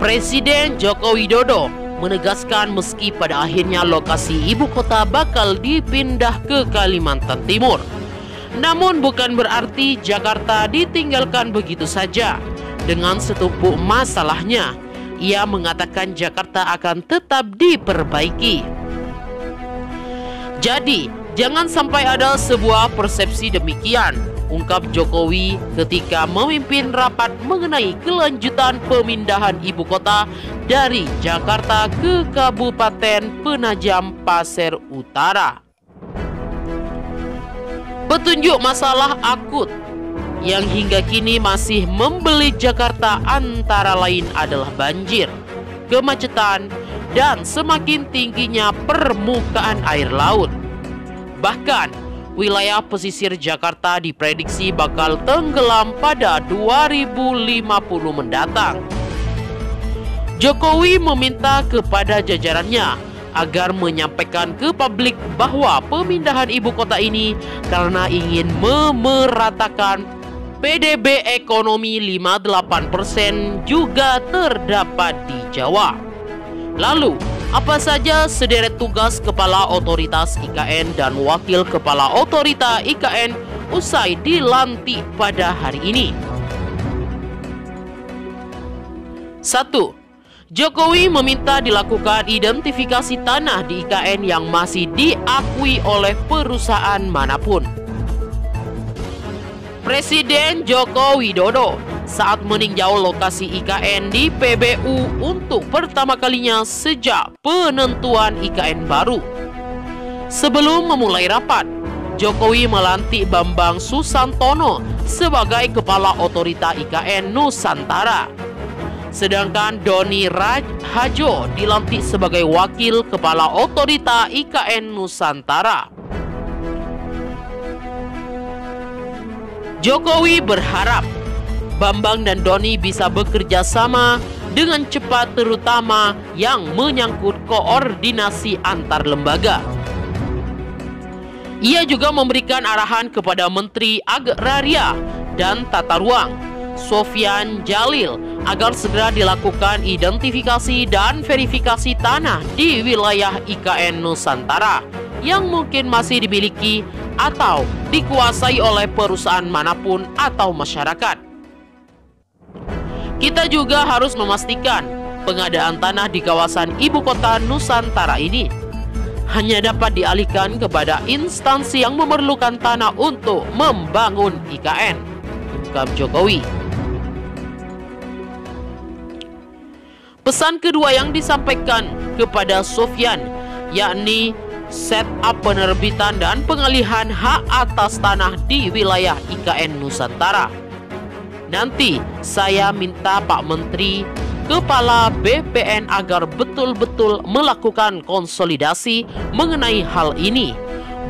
Presiden Joko Widodo menegaskan meski pada akhirnya lokasi ibu kota bakal dipindah ke Kalimantan Timur, namun bukan berarti Jakarta ditinggalkan begitu saja. Dengan setumpuk masalahnya, ia mengatakan Jakarta akan tetap diperbaiki. Jadi, jangan sampai ada sebuah persepsi demikian, ungkap Jokowi ketika memimpin rapat mengenai kelanjutan pemindahan ibu kota dari Jakarta ke Kabupaten Penajam Pasir Utara. Petunjuk masalah akut yang hingga kini masih membelit Jakarta antara lain adalah banjir, kemacetan, dan semakin tingginya permukaan air laut. Bahkan, wilayah pesisir Jakarta diprediksi bakal tenggelam pada 2050 mendatang. Jokowi meminta kepada jajarannya agar menyampaikan ke publik bahwa pemindahan ibu kota ini karena ingin memeratakan PDB ekonomi 58% juga terdapat di Jawa. Lalu, apa saja sederet tugas Kepala Otoritas IKN dan Wakil Kepala Otorita IKN usai dilantik pada hari ini? 1. Jokowi meminta dilakukan identifikasi tanah di IKN yang masih diakui oleh perusahaan manapun. Presiden Joko Widodo saat meninjau lokasi IKN di PBU untuk pertama kalinya sejak penentuan IKN baru. Sebelum memulai rapat, Jokowi melantik Bambang Susantono sebagai Kepala Otorita IKN Nusantara. Sedangkan Doni Rahajo dilantik sebagai Wakil Kepala Otorita IKN Nusantara. Jokowi berharap Bambang dan Doni bisa bekerja sama dengan cepat, terutama yang menyangkut koordinasi antar lembaga. Ia juga memberikan arahan kepada Menteri Agraria dan Tata Ruang, Sofyan Jalil, agar segera dilakukan identifikasi dan verifikasi tanah di wilayah IKN Nusantara yang mungkin masih dimiliki atau dikuasai oleh perusahaan manapun atau masyarakat. Kita juga harus memastikan pengadaan tanah di kawasan ibu kota Nusantara ini hanya dapat dialihkan kepada instansi yang memerlukan tanah untuk membangun IKN, ungkap Jokowi. Pesan kedua yang disampaikan kepada Sofyan yakni setup penerbitan dan pengalihan hak atas tanah di wilayah IKN Nusantara. Nanti saya minta Pak Menteri, Kepala BPN agar betul-betul melakukan konsolidasi mengenai hal ini,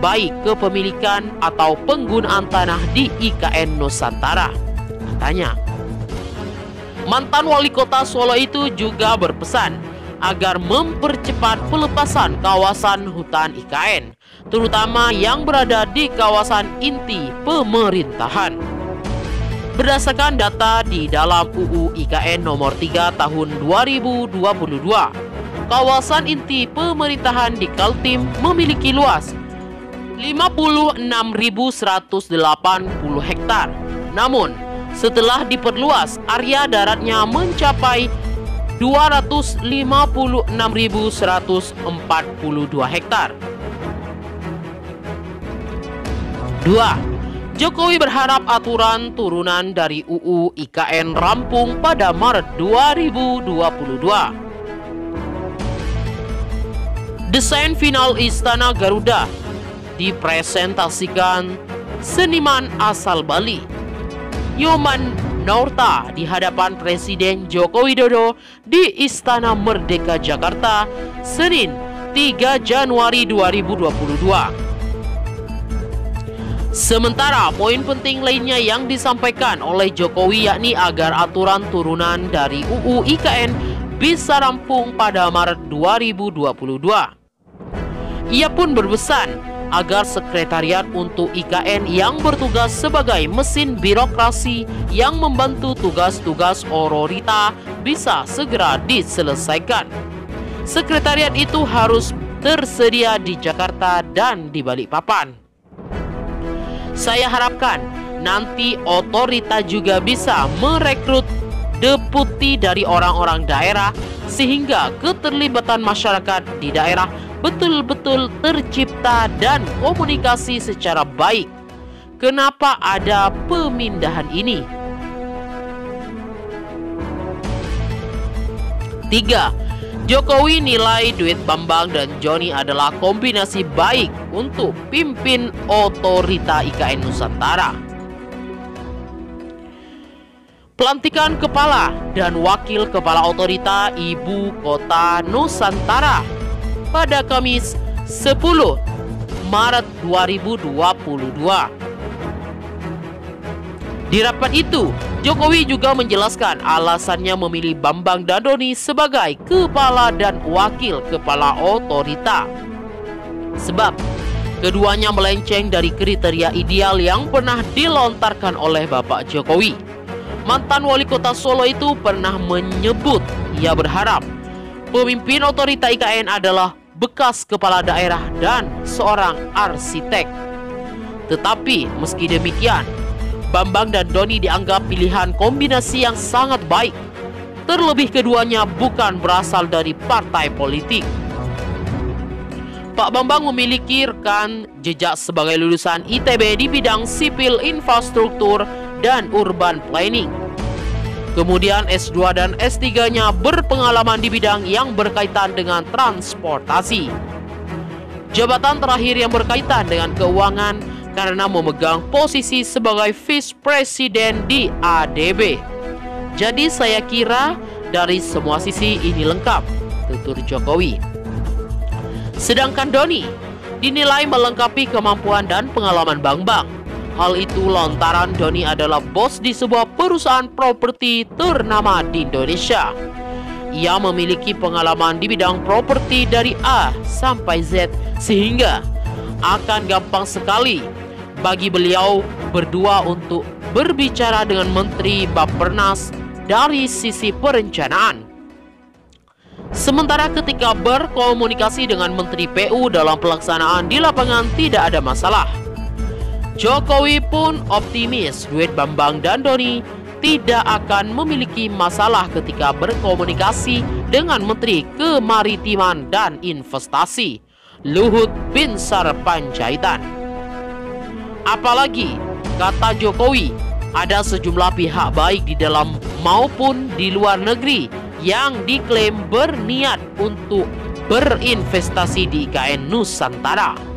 baik kepemilikan atau penggunaan tanah di IKN Nusantara, katanya. Mantan wali kota Solo itu juga berpesan agar mempercepat pelepasan kawasan hutan IKN, terutama yang berada di kawasan inti pemerintahan. Berdasarkan data di dalam UU IKN nomor 3 tahun 2022, kawasan inti pemerintahan di Kaltim memiliki luas 56.180 hektar. Namun, setelah diperluas, area daratnya mencapai 256.142 hektar. 2. Jokowi berharap aturan turunan dari UU IKN rampung pada Maret 2022. Desain final Istana Garuda dipresentasikan seniman asal Bali, Yoman Norta, di hadapan Presiden Joko Widodo di Istana Merdeka Jakarta, Senin 3 Januari 2022. Sementara poin penting lainnya yang disampaikan oleh Jokowi yakni agar aturan turunan dari UU IKN bisa rampung pada Maret 2022. Ia pun berpesan agar sekretariat untuk IKN yang bertugas sebagai mesin birokrasi yang membantu tugas-tugas otorita bisa segera diselesaikan. Sekretariat itu harus tersedia di Jakarta dan di Balikpapan. Saya harapkan nanti otorita juga bisa merekrut deputi dari orang-orang daerah sehingga keterlibatan masyarakat di daerah betul-betul tercipta dan komunikasi secara baik. Kenapa ada pemindahan ini? 3. Jokowi nilai duit Bambang dan Joni adalah kombinasi baik untuk pimpin otorita IKN Nusantara. Pelantikan kepala dan wakil kepala otorita Ibu Kota Nusantara pada Kamis 10 Maret 2022. Di rapat itu, Jokowi juga menjelaskan alasannya memilih Bambang dan Doni sebagai kepala dan wakil kepala otorita. Sebab keduanya melenceng dari kriteria ideal yang pernah dilontarkan oleh Bapak Jokowi. Mantan wali kota Solo itu pernah menyebut ia berharap pemimpin otorita IKN adalah bekas kepala daerah dan seorang arsitek. Tetapi meski demikian, Bambang dan Doni dianggap pilihan kombinasi yang sangat baik. Terlebih keduanya bukan berasal dari partai politik. Pak Bambang memiliki rekan jejak sebagai lulusan ITB di bidang sipil infrastruktur dan urban planning. Kemudian S2 dan S3-nya berpengalaman di bidang yang berkaitan dengan transportasi. Jabatan terakhir yang berkaitan dengan keuangan karena memegang posisi sebagai Vice President di ADB. Jadi saya kira dari semua sisi ini lengkap, tutur Jokowi. Sedangkan Doni dinilai melengkapi kemampuan dan pengalaman Bambang. Hal itu lantaran Doni adalah bos di sebuah perusahaan properti ternama di Indonesia. Ia memiliki pengalaman di bidang properti dari A sampai Z, sehingga akan gampang sekali bagi beliau berdua untuk berbicara dengan Menteri Bappenas dari sisi perencanaan. Sementara ketika berkomunikasi dengan Menteri PU dalam pelaksanaan di lapangan tidak ada masalah. Jokowi pun optimis duit Bambang dan Doni tidak akan memiliki masalah ketika berkomunikasi dengan Menteri Kemaritiman dan Investasi Luhut Binsar Panjaitan. Apalagi, kata Jokowi, ada sejumlah pihak baik di dalam maupun di luar negeri yang diklaim berniat untuk berinvestasi di IKN Nusantara.